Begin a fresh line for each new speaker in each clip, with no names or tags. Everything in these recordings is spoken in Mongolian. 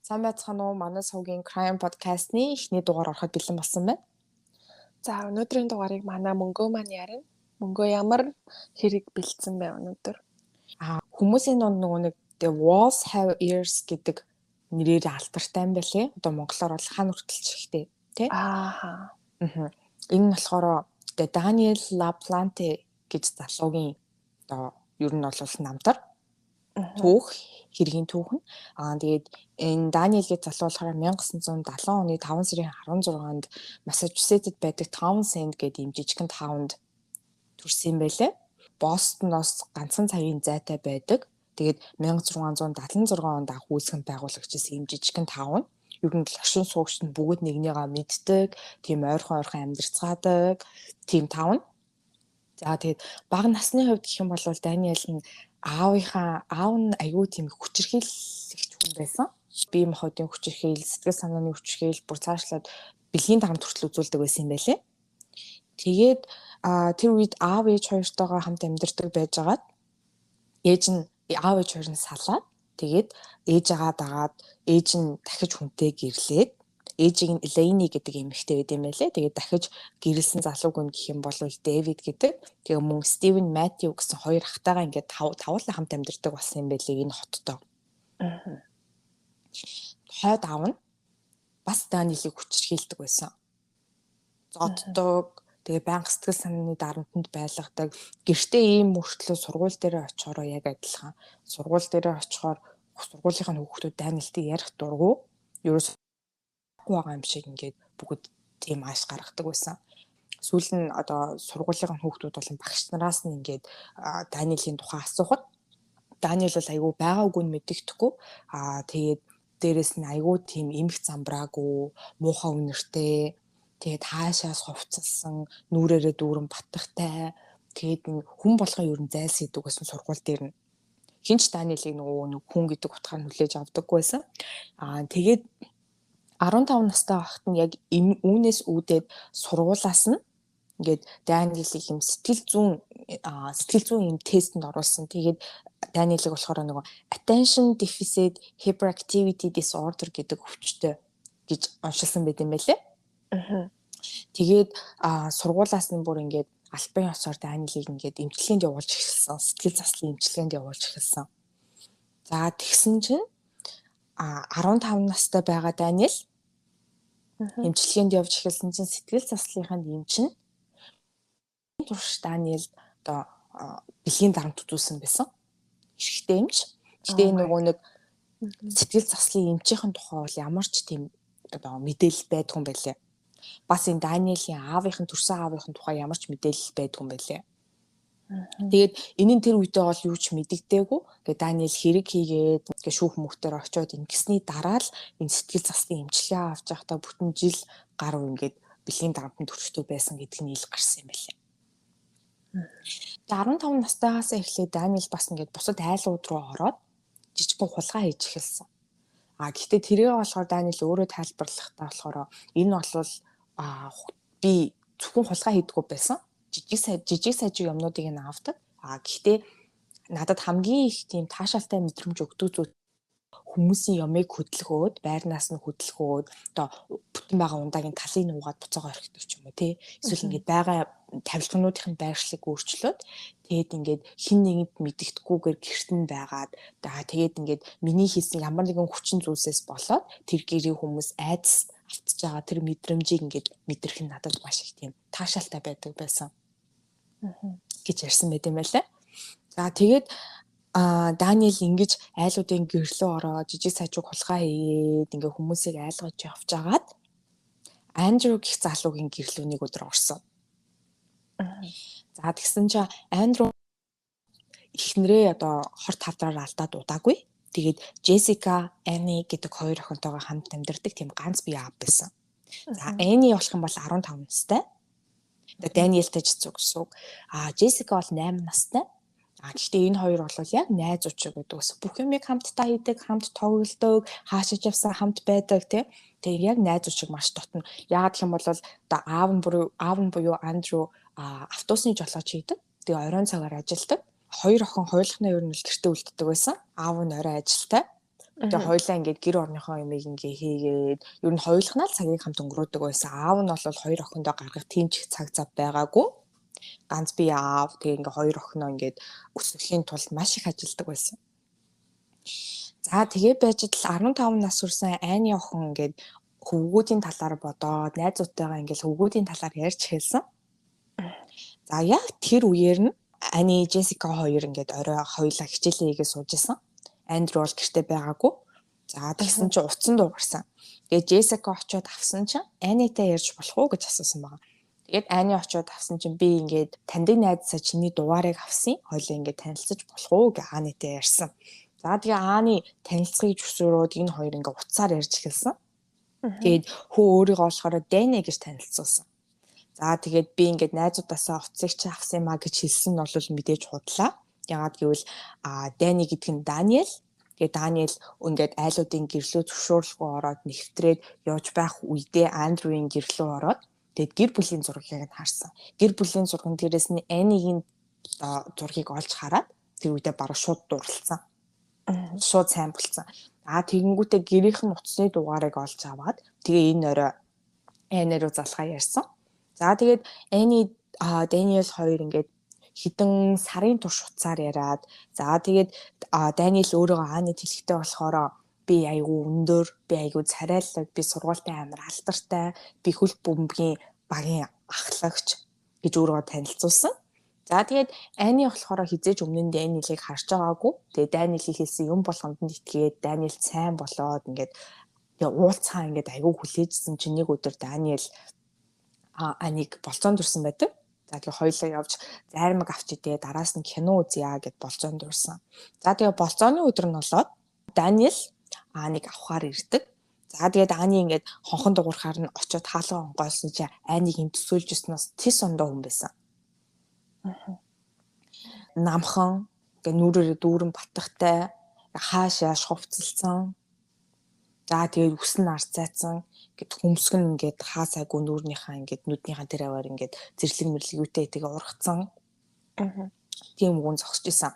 Сайн байцгаана уу? Манай сувгийн Crime podcast-ны эхний дугаар ороход бэлэн болсон байна.
За өнөөдрийн дугаарыг манай мөнгөө маань ярина. Мөнгөө ямар хэрэг бэлдсэн бэ өнөөдөр?
Хүмүүсийн дунд нөгөө нэг The Walls Have Ears гэдэг нэрээр алдартай юм байлээ. Одоо монголоор бол хан хүртэлч ихтэй, тий? Энэ нь болохоор The Daniel LaPlante гэж залуугийн одоо ер нь бол намтар түүх хэргийн түүхэн. Тэгээд энэ Даниэл гэж залуу болохоор 1970 оны 5 сарын 16-нд Массачусетсд байдаг Таунсенд гэдэг юм жижигхэн таунд төрсөн юм байлээ. Бостоноос ганцхан цагийн зайтай байдаг. Тэгээд 1676 онд анх үүсгэн байгуулагчсан юм жижигхэн таун. Ер нь лошин суугчид бүгд нэгнийгаа мэддэг, тийм ойрхон амьдарцгаадаг тийм таун. За тэгээд бага насны хувьд гэх юм бол Даниэл нь аав нь аягүй тийм хүчирхийлэгч хүн байсан. Бие махбодын хүчирхийл, сэтгэл санааны хүчирхийл бүр цаашлаад бэлгийн дарамт хүртэл үзүүлдэг байсан юм байлээ. Тэгээд тэр үед аав ээж хоёртойгоо хамт амьдардаг байжгаад аав ээж хоёр нь салаад тэгээд ээжээгээ дагаад ээж нь дахиж хүнтэй гэрлээд ээжийг нь Элейни гэдэг эмэгтэй байд юм байлээ. Тэгээд дахиж гэрэлсэн залууг нь гэх юм бол Дэвид гэдэг. Тэгээ мөн Стивен Мэтью гэсэн хоёр ахтайгаа ингээд тавуулаа хамт амьдардаг болсон юм байлээ энэ хоттоо. Хойд аав нь бас Даниэлийг хүчирхийлдэг байсан. Зоддог, тэгээ байнга сэтгэл санааны дарамтанд байлгадаг. Гэртээ ийм мөртлөө сургууль дээр очихороо яг адилхан. Сургууль дээр очихоор сургуулийнхаа хүүхдүүд Даниэлтэй ярих дурггүй. Ерөөс байгаа юм шиг ингээд бүгд тийм ааш гаргадаг байсан. Сүүл нь одоо сургуулийн хүүхдүүд болон багш нараас нь ингээд Даниэлийн тухай асуухад Даниэл бол айгүй байгаагүй нь мэддэхгүй. Тэгээд дээрэс нь айгүй тийм эмх замбраагүй, муухай үнэртэй, тэгээд хаашаас хувцалсан, нүрээрээ дүүрэн батгахтай. Тэгээд хүн болгон ер нь зайлсхийдэг гэсэн сургууль дээр нь хинч Даниэлийг нөгөө хүн гэдэг утгаар хүлээж авдаггүй байсан. Тэгээд 15 настай байхад нь яг үүнээс үүдээд сургуулаас нь ингээд Даниэлийг юм сэтгэл зүйн юм тестэнд оруулсан. Тэгээд Даниэлийг болохоор нөгөө attention deficit hyperactivity disorder гэдэг өвчтөй гэж оншилсан байт юм байлээ. Тэгээд сургуулаас нь бүр ингээд албан ёсоор Даниэлийг ингээд эмчилгээнд явуулж эхэлсэн. Сэтгэл заслын эмчилгээнд явуулж эхэлсэн. За тэгсэн чинь 15 настай байгаа Даниэл эмчилгээнд явж эхэлсэн чинь сэтгэл заслынхаа эм чинь турш Даниэл одоо бэлгийн дарамт үзүүлсэн байсан. Эрэгтэй эмч. Гэтэ нөгөө нэг сэтгэл заслын эмчийн тухай бол ямар ч тийм одоо мэдээлэл байдгүй юм байлээ. Бас энэ Даниэлийн төрсөн аавынхын тухай ямар ч мэдээлэл байдгүй юм байлээ. Тэгээд энэ нь тэр үедээ бол юу ч мэдэгдээгүй. Тэгээд Даниэл хэрэг хийгээд ингээд шүүх мөхтөр очиод ингэсний дараа л энэ сэтгэл заслын эмчилгээ авч байхдаа бүтэн жил гаруй ингээд бэлгийн дарамтанд төрчтэй байсан гэдэг нь ил гарсан юм байлээ. 15 настайгаас эхлээд Даниэл бас ингээд бусад айлууд руу ороод жижигхэн хулгай хийж эхэлсэн. Гэхдээ тэрээ болохоор Даниэл өөрөө тайлбарлахдаа болохоор энэ бол би зөвхөн хулгай хийдэггүй байсан. Жижиг сажиг юмнуудыг нь авдаг. Гэхдээ надад хамгийн их тийм таашаалтай мэдрэмж өгдөг зүйл хүмүүсийн ямыг хөдөлгөөд, байрнаас нь хөдөлгөөд, одоо бүтэн байгаа ундааг нь талыг нуугаад буцаага орхидог ч юм уу тий. Эсвэл ингээд байгаа тавилгануудын байршлыг өөрчлөөд тэгээд ингээд хин нэгэнд мэддэхгүйгээр гэрт нь байгаад тэгээд ингээд миний хийсэн ямар нэгэн хүчин зүйлсээс болоод тэр гэрийн хүмүүс айдас автж байгаа тэр мэдрэмжийг ингээд мэдрэх нь надад маш их тийм таашаалтай байдаг байсан. гэж ярьсан байт юм байлаа. За тэгээд Даниэл ингэж айлуудын гэрлөө ороод жижиг сажиг хулгай хийгээд ингээ хүмүүсийг айлгаж явж агаад Андрю гэх залуугийн гэрлөө нэг өдөр орсон. За тэгсэн чинь Андрю эхнэрээ одоо хорт тавдраар алдаад удаагүй. Тэгээд Джессика, Ани гэдэг хоёр охинтойгоо хамт амьдардаг тийм ганц бие аав байсан. За Ани болох юм бол 15 настай. Даниэлтэй ч зүгсүг. Джессика бол 8 настай. Гэхдээ энэ хоёр бол яг найз учиг гэдэг ус. Бүх юмыг хамтдаа хийдэг, хамт тоглодог, хаашиж явсан хамт байдаг тийм. Тэгээ яг найз учиг маш дотно. Яагаад гэх юм бол одоо аав нь буюу Андрю автобусны жолооч хийдэг. Тэгээ оройн цагаар ажилладаг. Хоёр охин хойлохны ер нь гэртээ үлддэг байсан. Аав нь орой ажилтай. Тэгээ хоёулаа ингээд гэр орныхоо юмыг ингээ хийгээд ер нь хоёулахнаа л цагийг хамт өнгөрөөдөг байсан. Аав нь бол хоёр охиндоо гаргах тийм ч их цаг зав байгаагүй. Ганц би аав тэгээ ингээ хоёр охиноо ингээд өсгөхийн тулд маш их ажилладаг байсан. За тэгээ байж л 15 нас хүрсэн Айны охин ингээд хөвгүүдийн талаар бодоод найзуудтайгаа ингээд хөвгүүдийн талаар ярьж хэлсэн. За яг тэр үеэр нь Ани Джессика хоёр ингээд орой хоёулаа хичээлээ хийгээд сууж исэн. Андрю бол гэртээ байгаагүй. За тэгсэн чинь утсан дуугарсан. Тэгээд Джессика очиод авсан чинь Анитай ярьж болох уу гэж асуусан байгаа. Тэгээд Ани очиод авсан чинь би ингээд таньдаг найзсаа чиний дугаарыг авсан. Хоёулаа ингээд танилцаж болох уу гэж Анитай ярьсан. За тэгээ Ани танилцахыг зөвшөөрөөд энэ хоёр ингээд утсаар ярьж эхэлсэн. Тэгээд хөө өөрийгөө болохоор Дэнэ гэж танилцуулсан. За тэгээд би ингээд найзуудаасаа утсыг чи авсан юмаа гэж хэлсэн нь бол мэдээж худлаа. Яагаад гэвэл Дэнэ гэдэг нь Даниэл. Тэгээд Даниэл ингээд айлуудын гэрлөө зөвшөөрлөгөө ороод нэвтрээд явж байх үедээ Андрюийн гэрлөө ороод тэгээд гэр бүлийн зургийг нь харсан. Гэр бүлийн зурган дээрээс нь Анигийн зургийг олж хараад тэр үедээ бараг шууд дурлцсан. Шууд сайн болцсон. Тэгэнгүүтээ гэрийнх нь утасны дугаарыг олж аваад тэгээ энэ орой Ани руу залхаа ярьсан. За тэгээд Ани Дэниэл хоёр ингээд хідэн сарын турш уцаар яриад за тэгээд Даниэл өөрийгөө Анид хэлэхтэй болохоор би айгүй өндөр, би айгүй царайлаг, би сургуультай амар алдартай, би хөл бөмбөгийн багийн ахлагч гэж өөрийгөө танилцуулсан. За тэгээд Ани болохоор хизээж өмнө нь Даниэлийг харж байгаагүй. Тэгээд Даниэл хэлсэн юм болгонд нь итгээд Даниэл сайн болоод ингээд тэгээ уулзхаа ингээд айгүй хүлээжсэн чинь нэг өдөр Даниэл Анийг болцоонд дурсан байдаг. За тэгээ хоёулаа явж зайрмаг авч идээ дараас нь кино үзье гэд болцоонд дурсан. За тэгээ болцооны өдөр нь болоод Даниэл Анийг авахаар ирдэг. За тэгээд Ани ингээд хонхон дуурахаар нь очиод хаалга онгойлсон чи Анийг юм төсөөлж өснөөс тис ондоо хүн байсан. Намхан ингээ нүрээрээ дүүрэн батгахтай хаашаа шувцалсан. За тэгээд үсэн арцаацсан гэд хөмсгөн ингээд хаасайгүй нүрнийхаа ингээд нүднийхаа тэр аваар ингээд зэрлэг мэрлэг юутай тэгээ ургацсан. Тийм үгэн зогсож исэн.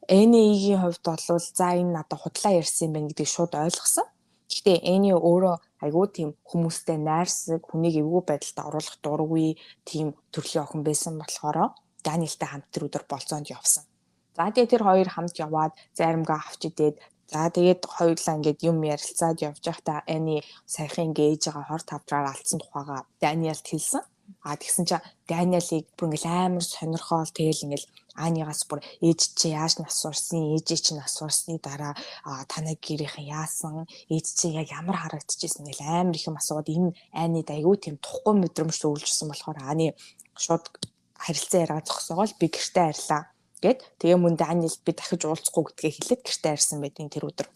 Энигийн хувьд бол за энэ надад худлаа ярьсан юм байна гэдгийг шууд ойлгосон. Гэхдээ Эни өөрөө айгүй тийм хүмүүстэй найрсаг, хүнийг эвгүй байдалд оруулах дургүй тийм төрлийн охин байсан болохоор Даниэлтэй хамт тэр өдөр болцоонд явсан. За тэгээд тэр хоёр хамт яваад заримгаа авч идээд за тэгээд хоёулаа ингээд юм ярилцаад явж байхдаа Эни саяхан ингээд ээжигээ хор тавдраар алдсан тухайга Даниэлд хэлсэн. Тэгсэн чинь Даниэлийг бүр ингээл амар сонирхоол тэгэл ингээл Анигаас бүр ээж чи яаж насварсан, ээжээ чи насварсны дараа танай гэрийнхэн яасан, ээж чи яг ямар харагдчихсэн ингээл амар их юм асууад энэ Анид айгүй тийм тухгүй мэдрэмж зөвлөжсөн болохоор Ани шууд харилцан яриа зогсоогоо би гэртээ арилаа гэд тэгээ мөн Даниэлд би дахиж уулзахгүй гэдгээ хэлээд гэртээ арьсан байдгийн тэр өдөр.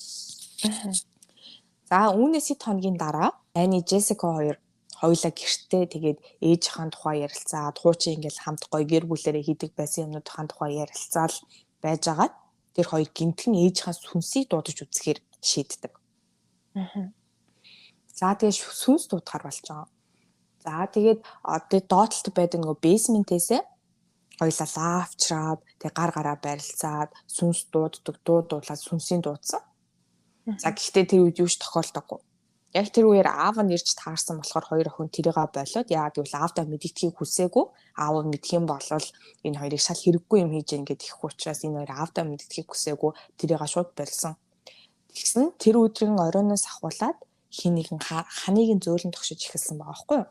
За үүнээс хэд хоногийн дараа Ани Джессика хоёулаа гэртээ тэгээд ээжийнхээ тухай ярилцаад хуучин ингээл хамт гоё гэр бүлэрээ хийдэг байсан юмнуудын тухай ярилцаал байж агаад тэр хоёр гинтхэн ээжийнхээ сүнсийг дуудаж үзэхээр шийддэг. За тэгээд сүнс дуудахар болж байгаа. За тэгээд доотлолт байдаг нөгөө бейсментээсээ хоёулаа лавчраад тэг гараа барилцаад сүнс дуудлаад сүнсийн дуудсан. За гэхдээ тэр үед юу ч тохиолдоггүй. Яг тэр үеэр аав нь ирж таарсан болохоор хоёр охин тэрийгээ болоод яагаад гэвэл аавдаа мэддгийг хүсээгүй. Аав нь мэдх юм бол энэ хоёрыг шал хэрэггүй юм хийж гэнэ гэдэг их учраас энэ хоёр аавдаа мэддгийг хүсээгүй тэрийгээ шууд болсон. Тэгсэн тэр өдрийн оройноос ахуулаад хин нэгэн ханыг зөөлөн тогшиж эхэлсэн байгаа байхгүй юу?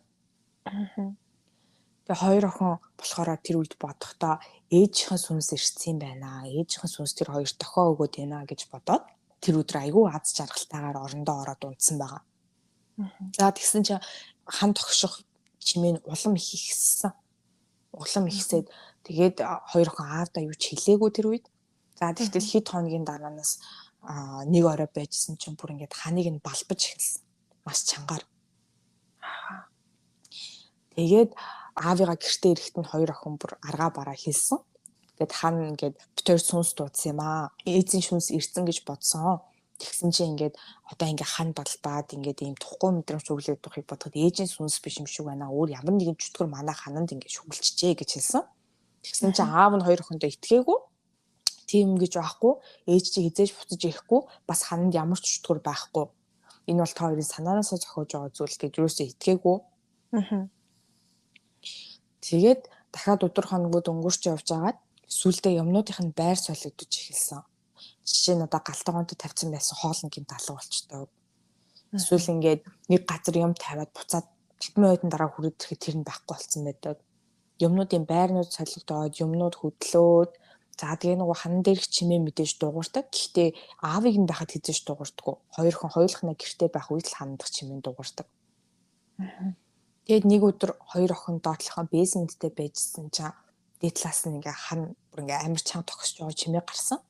Тэгээ хоёр охин болохоор тэр үед бодохдоо ээжийнхэн сүнс ирсэн байна. Ээжийнхэн сүнс тэр хоёр дохио өгөөд байна гэж бодоод тэр өдөр айгүй аз жаргалтайгаар орондоо ороод унтсан байгаа. За тэгсэн чинь хан тогших чимээ улам их ихссэн. Улам ихсээд тэгээд хоёр охин аавдаа юу ч хэлээгүй тэр үед. За тэгтэл хэд хоногийн дараанаас нэг орой байжсэн чинь бүр ингээд ханыг нь балбаж эхэлсэн. Маш чангаар. Тэгээд аавыгаа гэртээ ирэхэд нь хоёр охин бүр аргаа бараа хэлсэн. Тэгэд хан ингээд битэр сүнс дуудсан юм аа. Эзэн сүнс ирсэн гэж бодсон. Тэгсэн чинь ингээд одоо ингээ хан балбаад ингээд ийм тухгүй мэдрэмж өглөөд тухыг бодоход ээжийн сүнс биш юм шиг байна. Өөр ямар нэгэн чөтгөр манай хананд ингээ шүглчжээ гэж хэлсэн. Тэгсэн чинь аав нь хоёр охиндоо итгээгүй. тийм гэж байхгүй. Ээж чи хизээж буцаж ирэхгүй, бас хананд ямар ч чөтгөр байхгүй. Энэ бол та хоёрын санаанаасаа зохиож байгаа зүйл гэж юусоо итгээгүй. Тэгээд дахиад өдөр хоногуд өнгөрч явж агаад сүүлдээ юмнуудынх нь байр солигдож эхэлсэн. Жишээ нь одоо галтгоонд тавьсан байсан хоолны гэмт алга болчтой. Эсвэл ингээд нэг газар юм тавиад буцаад 10 минутын дараа хүрээд ирэхэд тэр нь байхгүй болсон байдаг. Юмнуудын байрнууд солигдоод, юмнууд хөдлөөд, за тэгээ нөгөө хан дээрх чимээ мэдээж дуурдаг. Гэхдээ аавыг нь байхад хизээж дуурдаггүй. Хоёр хүн хоёулахнаа гэртээ байх үед л хандах чимээ дуурдаг. Тэгээд нэг өдөр хоёр охин доотлохоо бэйсменттэй байжсэн чинь дээд талаас нь ингээ хан бүр ингээ амар чанга тогсож байгаа чимээ гарсан.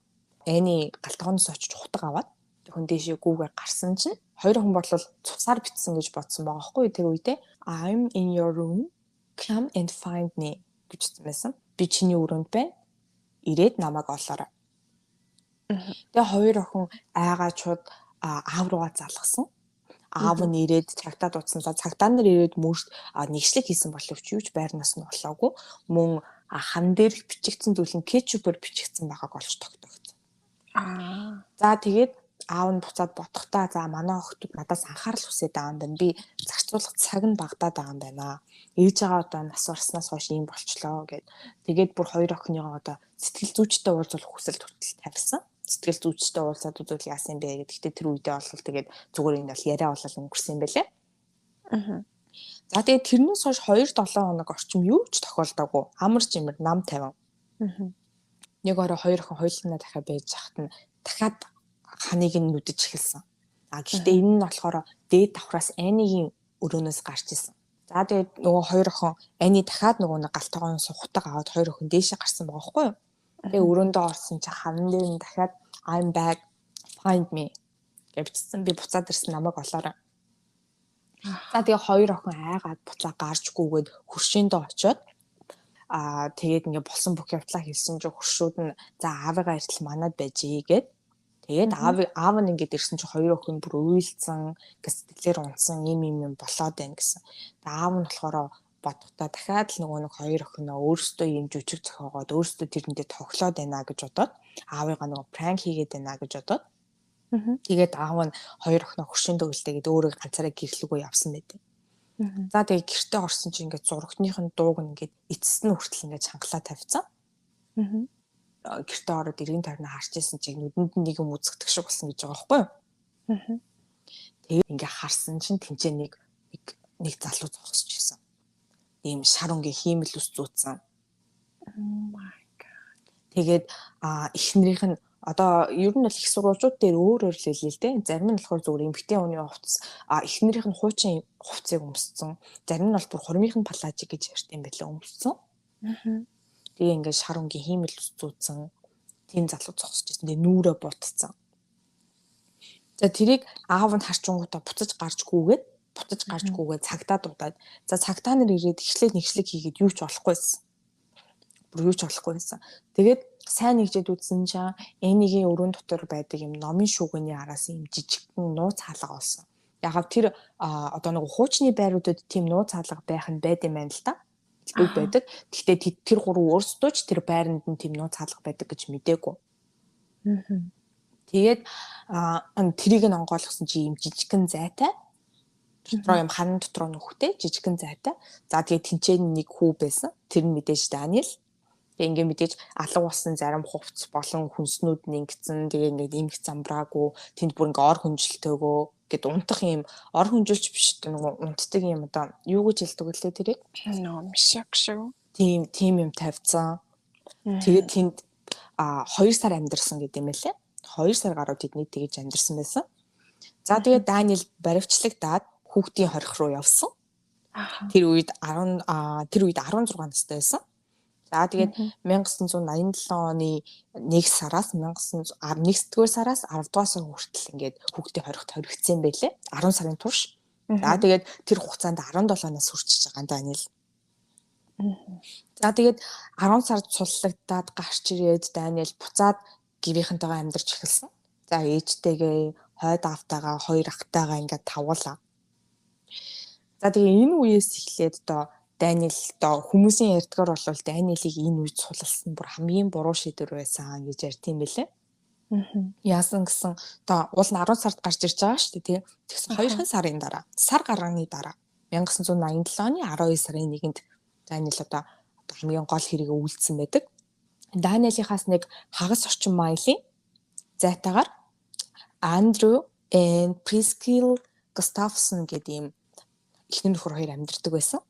Эний галтгооноос очиж хутаг аваад хүн дэшээ гүүгээ гарсан чинь хоёр хүн бол цусаар битсэн гэж бодсон байгаа байхгүй тэр үедээ I'm in your room come and find me гэж хэлсэн. Би чиний өрөөнд байна. Ирээд намайг олоорой. Тэгээ хоёр охин айгаачууд аав руугаа залгасан. Аав нь ирээд цагтаа дуудсан. За цагтаа нар ирээд мөрс нэгшлэг хийсэн боловч юу ч байрнаас нь болоогүй. Мөн хан дээр бичигдсэн зүйл нь кетчупээр бичигдсэн байгааг олж тогтоогдсон. За тэгээд аав нь буцаад бодохдоо за манай охтууд надаас анхаарал хүсээд байгаа юм байна. Би зарцуулах цаг нь багтаад байгаа юм байна. Ээжээгээ одоо нас барснаас хойш ийм болчлоо гэд. Тэгээд бүр хоёр охиныгоо одоо сэтгэл зүйчтэй уулзах хүсэл төртөл тавьсан. Сэтгэл зүйчтэй уулзаад үзвэл яасан бэ гэдэг. Гэтэ тэр үедээ бол тэгээд зүгээр энэ бол яриа болол өнгөрсөн юм байлээ. За тэгээд тэрнээс хойш 2-7 хоног орчим юу ч тохиолдоогүй. Амар чимэр нам тавин. Нэг орой хоёр охин хоёулаа дахиад байж захт нь дахиад ханыг нь нүдэж эхэлсэн. Гэхдээ энэ нь болохоор дээд давхраас Анигийн өрөөнөөс гарч исэн. За тэгээд нөгөө хоёр охин Ани дахиад нөгөө нэг галтгооноос хутаг аваад хоёр охин дээшээ гарсан байгаа байхгүй юу? Тэгээ өрөөндөө орсон чи хан дээр нь дахиад I'm back find me гэвчсэн би буцаад ирсэн намайг олоорой. За тэгээ хоёр охин айгаад буцаа гарчгүйгээд хөршөөндөө очиод тэгээд ингээ болсон бүх явдлаа хэлсэн чинь хөршүүд нь за аавыгаа иртэл манад байжээ гэд. Тэгээд аав нь ингээд ирсэн чинь хоёр охин бүр уйлцсан, сэтгэлээр унтсан юм болоод байна гэсэн. Тэгээд аав нь болохоор бодохдоо дахиад л нөгөө нэг хоёр охиноо өөрсдөө юм жүжиг зохиогоод өөрсдөө тэрэндээ тоглоод байна гэж бодоод аавыгаа нөгөө пранк хийгээд байна гэж бодоод тэгээд аав нь хоёр охиноо хөршөөндөө үлдээгээд өөрөө ганцаараа гэрлүүгөө явсан байдаг. За тэгээд гэртээ орсон чинь ингээд зурагтныхын дууг ингээд эцэст нь хүртэл ингээд чангалаа тавьцсан. Гэртээ ороод эргэн тойрноо харж исэн чинь нүдэнд нэг юм үзэгдэх шиг болсон гэж байгаа байхгүй юу? Тэгээд ингээд харсан чинь тэнцээ нэг залуу зогсож ирсэн. Ийм шарунгийн хиймэл ус зүүцсэн. Тэгээд эхнэрийнх нь одоо ер нь бол их сургуулиуд дээр өөр л хэлээ л дээ. Зарим нь болохоор зүгээр эмэгтэй хүний хувцас, эхнэрийнх нь хуучин хувцсыг өмссөн. Зарим нь бол бүр хурмынхын палажик гэж ярьт юм байлаа өмссөн. Тэгээ ингээд шарунгийн хиймэл ус зүүцсэн. Тийм залуу зогсож ирсэн. Тэгээ нүүрээ бутцсан. За тэрийг аав нь харчингуудаа буцаж гарчгүйгээд цагтаа дуудаад за цагтаа нар ирээд эхлээд нэгшлэг хийгээд юу ч болохгүйсэн. Бүр юу ч болохгүйсэн. Тэгээд сайн нэгжээд үзсэн чинь Энигийн өрөөнд дотор байдаг юм номын шүүгний араас юм жижигхэн нууц хаалга олсон. Ягаад тэр одоо нэг хуучны байруудад тийм нууц хаалга байх нь байд юм байна л да. Илбэг байдаг. Гэхдээ тэр гурав өөрсдөө ч тэр байранд нь тийм нууц хаалга байдаг гэж мэдээгүй. Тэгээд тэрийг нь онгойлгосон чи юм жижигхэн зайтай дотроо юм хан дотроо нөхтэй жижигхэн зайтай. За тэгээд тэнцээ нэг хүү байсан. Тэр нь мэдээж Даниэл. Тэгээ ингээ мэдээж алга болсон зарим хувцс болон хүнснүүд нь ингэсэн. Тэгээ ингээ имх замбраагүй тэнд бүр ингээ ор хүнжилтэйгөө гэд унтах юм ор хүнжилч биш нөгөө унтдаг юм одоо юу гэж хэлдэг вүлээ тэрийг?
Мишак шиг.
Тийм юм тавьсан. Тэгээд тэнд 2 сар амьдэрсэн гэдэг юм лээ. 2 сар гаруй тэдний тэгж амьдэрсэн байсан. За тэгээд Даниэл баривчлагдаад хүүхдийн хорих руу явсан. Тэр үед 16 настай байсан. За тэгээд 1987 оны 1 сараас 1911 сараас 10 дугаар сар хүртэл ингээд хүүхдийн хоригт хоригдсан байлээ. 10 сарын турш. За тэгээд тэр хугацаанд 17 нас хүрчихэж байгаа Даниэл. За тэгээд 10 сард суллагдаад гарч ирээд Даниэл буцаад гэрийнхэнтэйгээ амьдарч эхэлсэн. За ээжтэйгээ хойд автагаа 2 ахтайгаа ингээд тавуулаа. За тэгээ энэ үеэс эхлээд одоо Даниэл одоо хүмүүсийн ярьдгаар бол Даниэлийг энэ үед суллсан бүр хамгийн буруу шийдвэр байсан гэж ярьд юм бэлээ. Яасан гэсэн одоо уул нь 10 сард гарч ирж байгаа шүү дээ тий. Тэгсэн 2 сарын дараа, сар гарганы дараа 1987 оны 12 сарын 1-нд Даниэл одоо хамгийн гол хэрэг үйлдсэн байдаг. Даниэлийнхаас нэг хагас орчим маилийн зайтаагаар Андрю and Priscilla Gustafson гэдэг ийм эхнэр нөхөр хоёр амьдардаг байсан.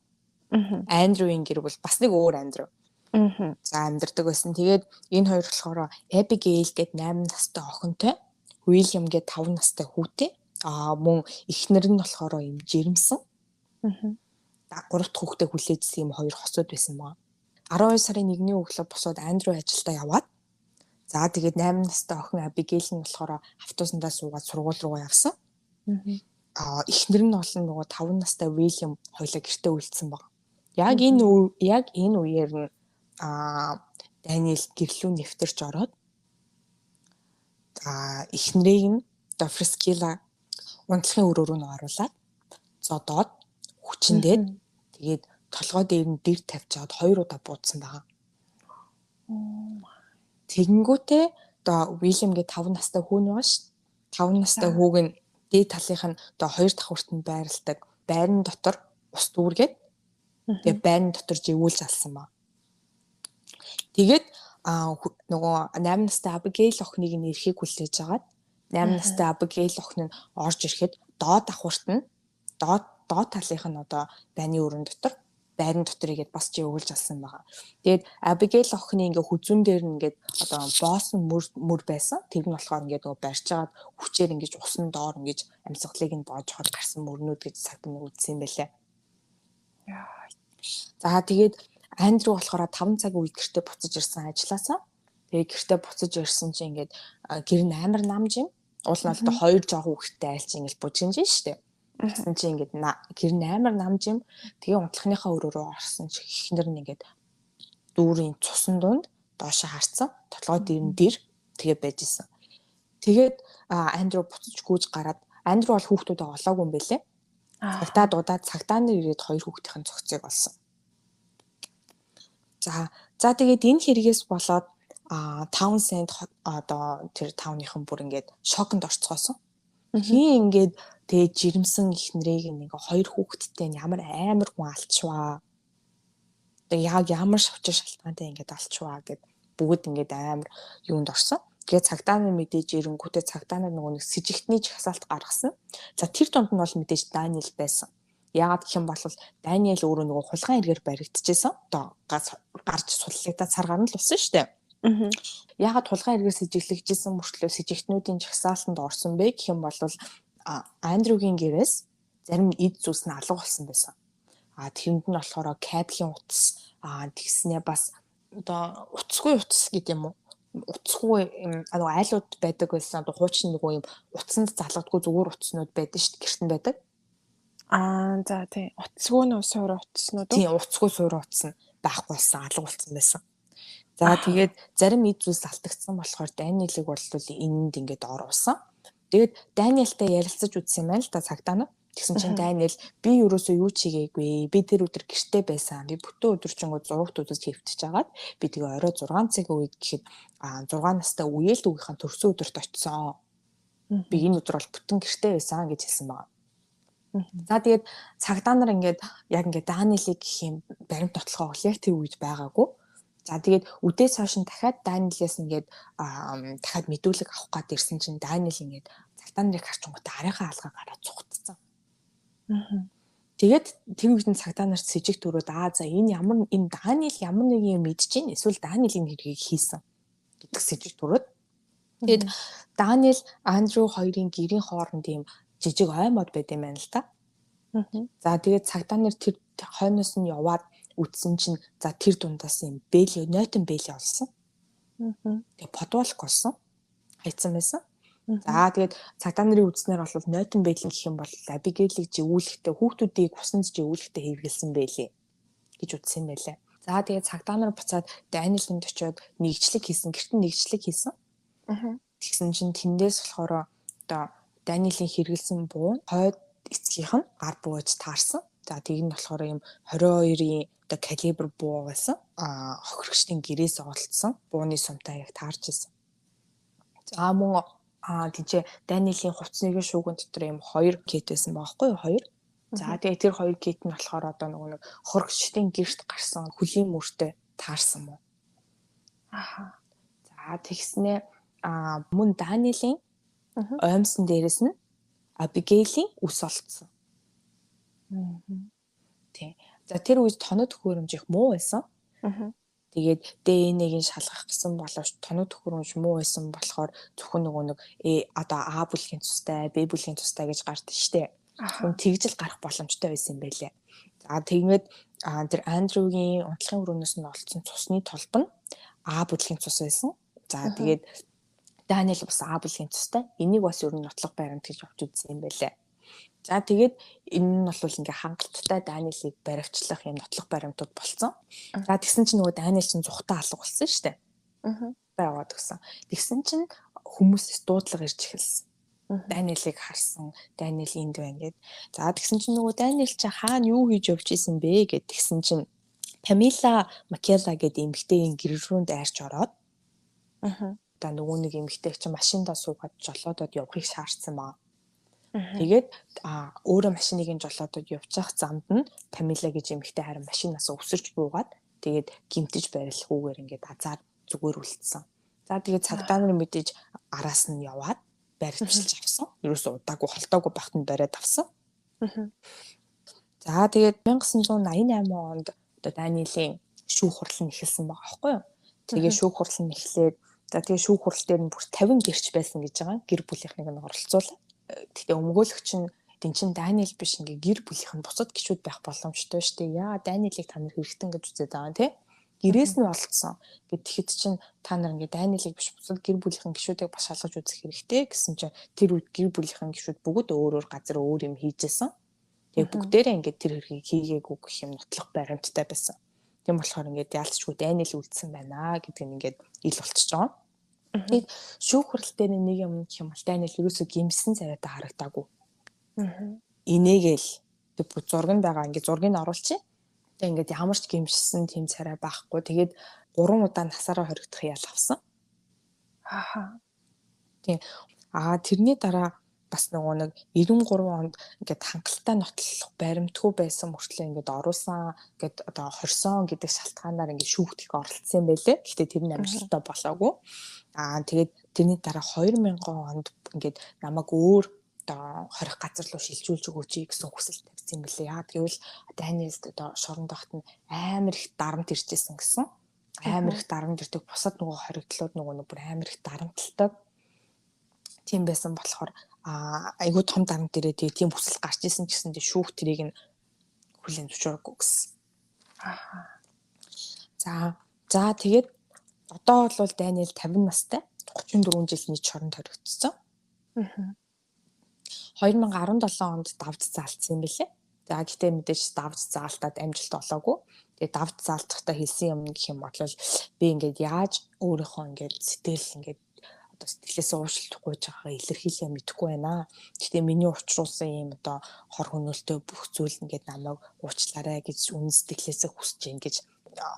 Андрюийн гэр бол бас нэг өөр Андрю. За амьдардаг байсан. Тэгээд энэ хоёр болохоор Abigail гээд 8 настай охинтой, William гээд 5 настай хүүтэй. Мөн эхнэр нь болохоор ийм жирэмсэн. 3 дахь хүүхдээ хүлээжсэн юм хоёр хосууд байсан маа. 12 сарын 1-ний өглөө босоод Андрю ажилдаа яваад за тэгээд 8 настай охин Abigail нь болохоор автобусандаа суугаад сургууль руугаа явсан. Эхнэр нь бол нөгөө 5 настай William хоёлаа гэртээ үлдсэн баг. Яг энэ үеэр нь Даниэл гэрлүү нэвтэрч ороод эхнэрийг нь Priscilla унтлагын өрөө рүү оруулаад зодоод хүчндээд тэгээд толгой дээр нь дэр тавьчаад 2 удаа буудсан байгаа. Тэгэнгүүтээ одоо William-ගේ 5 настай хүү нэг ш. 5 настай хүүг нь дээд талынх нь одоо 2 давхурт нь байрладаг байрны дотор ус дүүргээд тэгээ байрны дотор живүүлж алсан ба. Тэгээд нөгөө 8 настай Abigail охиныг нь эрхийг хүлээж агаад 8 настай Abigail охин нь орж ирэхэд доод давхурт нь доод талынх нь одоо байрны өрөөнд дотор байрны дотор игээд бас живүүлж алсан байгаа. Тэгээд Abigail охины ингээ хүзүүн дээр нь ингээд одоо боосон мөр байсан. Тэр нь болохоор ингээд нөгөө барьж агаад хүчээр ингэж усан доор ингэж амьсгалыг нь боож хол гарсан мөрнүүд гэж цагт нэг үзсэн юм байлаа. За тэгээд Андрю болохоор 5 цаг үед гэртээ буцаж ирсэн ажилласаа. Тэгээд гэртээ буцаж ирсэн чинь ингээд гэр нь амар намж юм. Уул нь одоо 2 жоох хүүхэдтэй айлч ингээд бужинж штэ. Тэгсэн чинь ингээд гэр нь амар намж юм. Тэгээ унтлахныхаа өрөө рүү орсон чи эхнэр нь ингээд дүүрийн цусан дунд доошоо харцсан. Толгой дээр тэгээ байж исэн. Тэгээд Андрю буцаж гүйж гараад Андрю бол хүүхдүүдээ олоогүй юм бэлээ. Цагтаа дуудаад цагтааны ирээд 2 хүүхдийн цогцыг олсон. За тэгээд энэ хэрэгээс болоод Townsend одоо тэр таавныхан бүр ингээд шоконд орцгоосон. Хин ингээд тэгээ жирэмсэн эхнэрийг нэг 2 хүүхэдтэй ямар амар хүн алчваа. Тэгээ яг ямар шавчир шалтгаантай ингээд алчваа гэд бүгд ингээд амар юунд орсон. Тэгээ цагтааны мэдээж ирэнгүүтээ цагтааны нөгөө нэг сэжигтний жагсаалт гаргасан. За тэр донд нь бол мэдээж Даниэл байсан. Яагаад гэх юм бол Даниэл өөрөө нөгөө хулгайн эргээр баригдчихсэн. Одоо гарч суллагдаад цар гарна л болсон шүү дээ. Яагаад хулгайн эргээр сэжиглэгжсэн мөртлөө сэжигтнүүдийн жагсаалтанд орсон бэ гэх юм бол Андрюгийн гэрээс зарим эд зүйлс нь алга болсон байсан. Тэрэнд нь болохоор кабелийн утас тэгснээ бас одоо утасгүй утас гэдэг юм уу? Утасгүй нөгөө айлууд байдаг байсан. Одоо хуучин нөгөө юм утсанд залгадгүй зүгээр утаснууд байдаг шүү дээ. Гэртэн байдаг.
За тийм. Утасгүй нөө суур утаснууд уу?
Тийм, утасгүй суур утас нь байхгүй болсон, алга болсон байсан. За тэгээд зарим эд зүйлс алдагдсан болохоор Даниэлийг бол энэнд ингээд оруулсан. Тэгээд Даниэлтэй ярилцаж үзсэн юм байна л да цагтаа нь. Тэгсэн чинь Даниэл би юусоо юу ч хийгээгүй. Би тэр өдөр гэртээ байсан. Би бүтэн өдөржингөө зургуудад хэвтэж агаад би тэгээ орой 6 цагийн үед гэхэд 6 настай үеэл дүүгийнхэн төрсөн өдөрт очисон. Би энэ өдөр бол бүтэн гэртээ байсан гэж хэлсэн байна. За тэгээд цагдаа нар ингээд яг ингээд Даниэлийг гэх юм баримт тотлохоо яг тэр үед байгаагүй. За тэгээд үдээс хойш дахиад Даниэлээс ингээд дахиад мэдүүлэг авах гээд ирсэн чинь Даниэл ингээд цагдаа нарыг харчингуудаа арийнхаа алгаа гараад цугтцсан. Тэгээд тэр үед нь цагдаа нарт сэжиг төрөөд за энэ Даниэл ямар нэг юм мэдэж чинь эсвэл Даниэлийн хэргийг хийсэн гэдэг сэжиг төрөөд тэгээд Даниэл Андрю хоёрын гэрийн хооронд ийм жижиг ой мод байд юм байна л да. За тэгээд цагдаа нар тэр хойноос нь яваад үтсэн чинь за тэр дундаас юм нойтон бэлээ олсон. Тэгээд подволк олсон. Хайцсан байсан. За тэгээд цагдаа нарын үзнээр бол нойтон бэлэн гэх юм бол Abigail-ийг живүүлэхдээ хүүхдүүдийг усанд живүүлэхдээ хэрэгэлсэн байлээ гэж үтсэн байлаа. За тэгээд цагдаа нар буцаад Даниэлэнд очиод нэгжлэг хийсэн, гэртэн нэгжлэг хийсэн. Тэгсэн чинь тэндээс болохоор одоо Даниэлийн хэрэгэлсэн буу хойд эцгийнх нь гар бууж таарсан. За тийг нь болохоор ийм 22-ийн одоо калибр буу байсан. Хохирогчдын гэрээс олдсон бууны сумтай яг таарч ирсэн. За мөн тийч Даниэлийн хувцсны шүүгэн дотор ийм 2 кит байсан байхгүй юу? 2. За тэгээ тэр 2 кит нь болохоор одоо нэг хохирогчдын гэрт гарсан хөлийн мөртөө таарсан мөн.
Аха.
За тэгснээ мөн Даниэлийн оймсон дээрээс нь Абигейлийн үс олдсон. Тийм. За тэр үед тоног төхөөрөмж их муу байсан. Тэгээд ДНХ-ийг шалгах гэсэн боловч тоног төхөөрөмж муу байсан болохоор зөвхөн нөгөө нэг одоо А бүлгийн цустай, Б бүлгийн цустай гэж гардаг штеп. Хүн тэгжил гарах боломжтой байсан юм байлээ. За тэгээд тэр Андрюгийн унтлагын өрөөнөөс нь олдсон цусны толб нь А бүлгийн цус байсан. За тэгээд Даниэл бас А бүлгийн цустай. Энийг бас ер нь нотлох баримт гэж авч үзсэн юм байлээ. За тэгээд энэ нь бол ингээ хангалттай Даниэлийг баривчлах юм нотлох баримтууд болсон. За тэгсэн чинь нөгөө Даниэл чинь зүхтаа алга болсон шүү дээ. Байгаад гисэн. Тэгсэн чинь хүмүүс дуудлага ирж эхэлсэн. Даниэлийг харсан. Даниэл энд байна гэд. За тэгсэн чинь нөгөө Даниэл чинь хаана юу хийж явж исэн бэ гэд тэгсэн чинь Памела Макела гэдэг эмэгтэйгийн гэр рүү дайрч ороод. Одоо нөгөө нэг эмэгтэй чинь машиндаа суугаад жолоодод явахыг шаардсан баа. Тэгээд өөрөө машиныг нь жолоодод явчих замд нь Памела гэж эмэгтэй харин машинаас өсөрч буугаад тэгээд гимтэж барилахгүйгээр ингээд азар зүгээр үлдсэн. За тэгээд цагдаа нар мэдээж араас нь яваад барьцчилж авсан. Ерөөсөө удаагүй холтоогүй багт нь бариад авсан. За тэгээд 1988 онд одоо Даниэлийн шүүх хурал нь эхэлсэн байгаа байхгүй юу? Тэгээд шүүх хурал нь эхлээд за тэгээд шүүх хурал дээр нь бүр 50 гэрч байсан гэж байгаа. Гэр бүлийнхнийг нь оролцуулаад. Тэгтээ өмгөөлөгч нь тэн чин Даниэл биш ингээ гэр бүлийнх нь бусад гишүүд байх боломжтой шүү дээ. Яа Даниэлийг та нар хэрэгтэн гэж үзээд байгаа тий. Гэрээс нь олцсон. Тэгэхэд чин та нар ингээ Даниэлийг биш бусад гэр бүлийнхэн гишүүдийг бас шалгаж үзэх хэрэгтэй гэсэн чинь тэр үед гэр бүлийнхэн гишүүд бүгд өөр газар өөр юм хийжсэн. Тэгээ бүгдээрээ ингээ тэр хэргийг хийгээгүй гэх юм нотлох баримттай байсан. Тийм болохоор ингээ яалтчгүй Даниэл үлдсэн байна гэдг нь ингээ ил болчихж байгаа. Тэгээд шүүх хурал дээр нэг юм гэх юм бол Даниэл ерөөсөө гимсэн царайтай харагдаагүй. Инээгээл тэг зураг нь байгаа ингээ зургийг нь оруулчих. Тэг ингээд ямар ч гимшсэн тийм царай байхгүй. Тэгээд 3 удаа насаараа хоригдох ял авсан. Тийм. Тэрний дараа бас нөгөө нэг 93 онд ингээд хангалттай нотлох баримтгүй байсан мөртлөө ингээд оруулсан ингээд одоо хорсон гэдэг шалтгаанаар ингээд шүүхтийг оролцсон юм байлээ. Гэхдээ тэр нь амжилттай болоогүй. Тэгээд тэрний дараа 2000 онд ингээд намайг өөр одоо хорих газар руу шилжүүлж өгөөч гэсэн хүсэл тавьсан юм билээ. Яа гэвэл Даниэлд одоо шоронд байхад нь амар их дарамт иржсэн гэсэн. Амар их дарамт ирдэг бусад нөгөө хоригдлууд нөгөө бүр амар их дарамталтай. Тийм байсан болохоор айгүй том дарамт ирээд тийм хүсэл гарч исэн ч гэсэн шүүх тэрийг нь хүлээн зөвшөөрөхгүй гэсэн. За тэгээд одоо бол Даниэл 50 настай 34 жил нийт шоронд хоригдсон. 2017 онд давж заалтсан юм билээ. За гэтээ мэдээж давж заалтаад амжилт олоогүй. Тэгээд давж заалтахтаа хэлсэн юм гэх юм бол би ингээд яаж өөрийнхөө ингээд сэтгэл ингээд одоо сэтгэлээс уушлах гуйж байгаагаа илэрхийлээ мэдэхгүй байна. Гэтээ миний учруулсан юм одоо хор хөнөөлтөө бүх зүйл ингээд намайг уучлаарай гэж үнэн сэтгэлээсээ хүсэж ингэж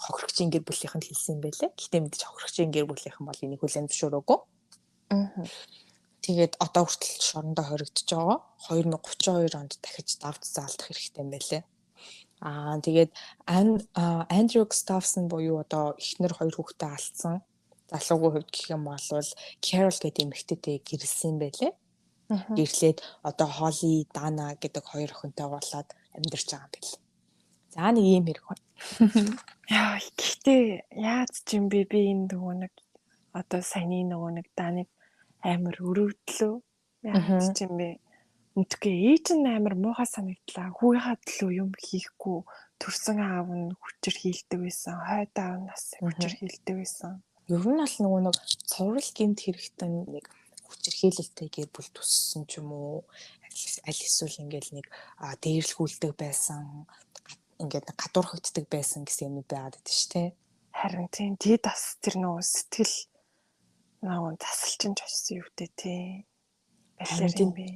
хохирогчийн гэр бүлийнхэнд хэлсэн юм байлээ. Гэтээ мэдээж хохирогчийн гэр бүлийнхэн бол энийг хүлээн зөвшөөрөөгүй. Тэгээд одоо хүртэл шорондоо хоригдож байгаа. 2032 онд дахиж давж заалтах хэрэгтэй юм байлээ. Тэгээд Андрю Густавсон буюу одоо эхнэр 2 хүүхдээ алдсан залуугийн хувьд гэх юм бол Carol гэдэг эмэгтэйтэй гэрэлсэн юм байлээ. Гэрлээд одоо Холли, Дана гэдэг 2 охинтой болоод амьдарч байгаа юм байлээ. За нэг юм хэрэг байна.
Яа, гэхдээ яаж ч юм бэ энэ нөгөө нэг одоо саяны нөгөө нэг Даныг амар өрөвдлөө. Яаж ч юм бэ. Үнтгээ ээж нь амар муухай санагдлаа. Хүүгийнхаа төлөө юм хийхгүй төрсөн аав нь хүчээр хийлдэг байсан. Хойд аав нас хүчээр хийлдэг байсан.
Ер нь бол нөгөө нэг цуврал гэмт хэрэгтэй нэг хүчирхийлэлтэй гэр бүл төссөн ч юм уу. Аль эсвэл ингээл нэг дээрлгүүлдэг байсан. Ингээд гадуурхагддаг байсан гэсэн юм байгаад байдаг шүү дээ.
Харин тийм тэгээд бас тэр нөгөө сэтгэл нөгөө тасалчинж очсон юу гэдэг тий. Балер юм бэ.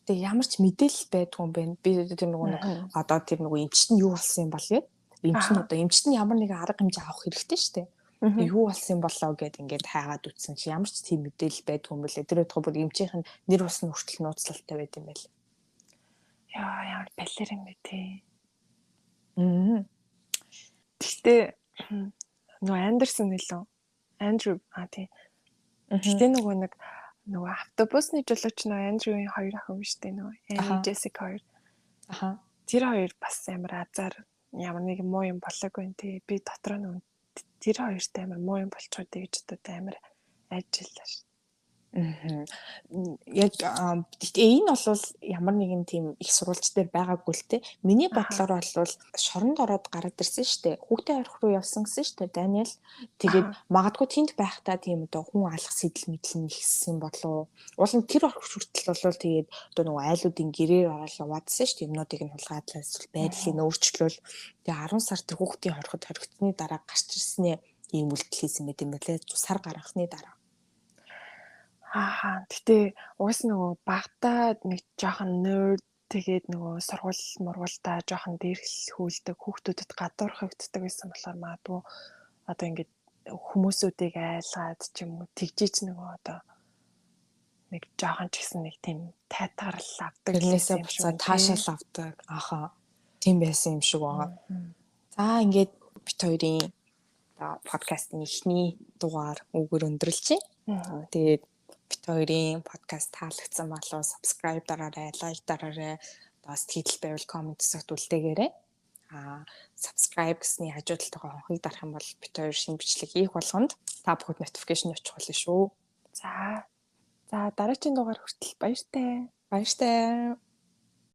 Тэгээ ямар ч мэдээлэл байдгүй юм байна. Би тэр нөгөө нэг одоо тэр нөгөө эмчт нь юу болсон юм бол гээд эмчт нь ямар нэгэн арга хэмжээ авах хэрэгтэй шүү дээ. Тэгээ юу болсон юм болоо гэд ингээд хайгаад үтсэн чи ямар ч тийм мэдээлэл байдгүй юм бэлээ. Тэр өдгөө бүр эмчийнх нь нэр ус нь хүртэл нууцлалтай байд юм байл.
Яа ямар балер юм бэ те.
Гэхдээ
нөгөө Андерсон нэлээ. Андрю тий. Гэхдээ нөгөө автобусны жолооч нөгөө Андрюгийн хоёр охин биш үү нөгөө Эми Джессика хоёр. Тэр хоёр бас амар азар ямар нэг муу юм болоогүй юм тий. Би дотроо нөгөө тэр хоёртай амар муу юм болчиход гэж одоо амар ажиллаа ш.
Яг гэхдээ энэ бол ямар нэгэн тийм их сурвалж дээр байгаагүй л те. Миний бодлоор бол шоронд ороод гараад ирсэн штэ. Хүүхдээ орох руу явсан гэсэн штэ Даниэл. Тэгээд магадгүй тэнд байхдаа тийм одоо хүн алах сэтэл мэдлэн ихсэн болов. Уул нь тэр орох хүртэл бол тэгээд одоо нөгөө айлуудын гэрээр ороод яваадсан штэ. Юмнуудыг нь хулгайдлаа эсвэл байдлыг нь өөрчлөөл. Тэгээ 10 сар тэр хүүхдийн ороход хоригдсны дараа гарч ирснээ ийм үйлдэл хийсэн мэт юм байлээ. Сар гаргахны дараа.
Гэтэ уус нөгөө багтаа нэг жоохон нerd тэгээд нөгөө сургууль жоохон дээрхүүлдэг хүүхдүүдэд гадуур хөвддөг байсан болохоор магадгүй одоо ингээд хүмүүсүүдийг айлгаад ч юм уу тэгжиж нөгөө одоо нэг жоохон ч гэсэн нэг тийм тайтгарл авдаг
тэрнээсээ буцаад таашаал авдаг тийм байсан юм шиг байгаа. За ингээд бит хоёрын подкастын эхний дугаар үгээр өндөрлөж байна. Тэгээд бит хоёрын подкаст таалагдсан болов subscribe дараарай, like дараарай. Одоо сэтгэл байвал comment хэсэгт үлдээгээрэй. Subscribe гэсний хажуу талд байгаа хонхыг дарах юм бол бит хоёр шинэ бичлэг хийх болгонд та бүхэнд notification очих болно шүү.
За дараагийн дугаар хүртэл баяртай.
Баяртай.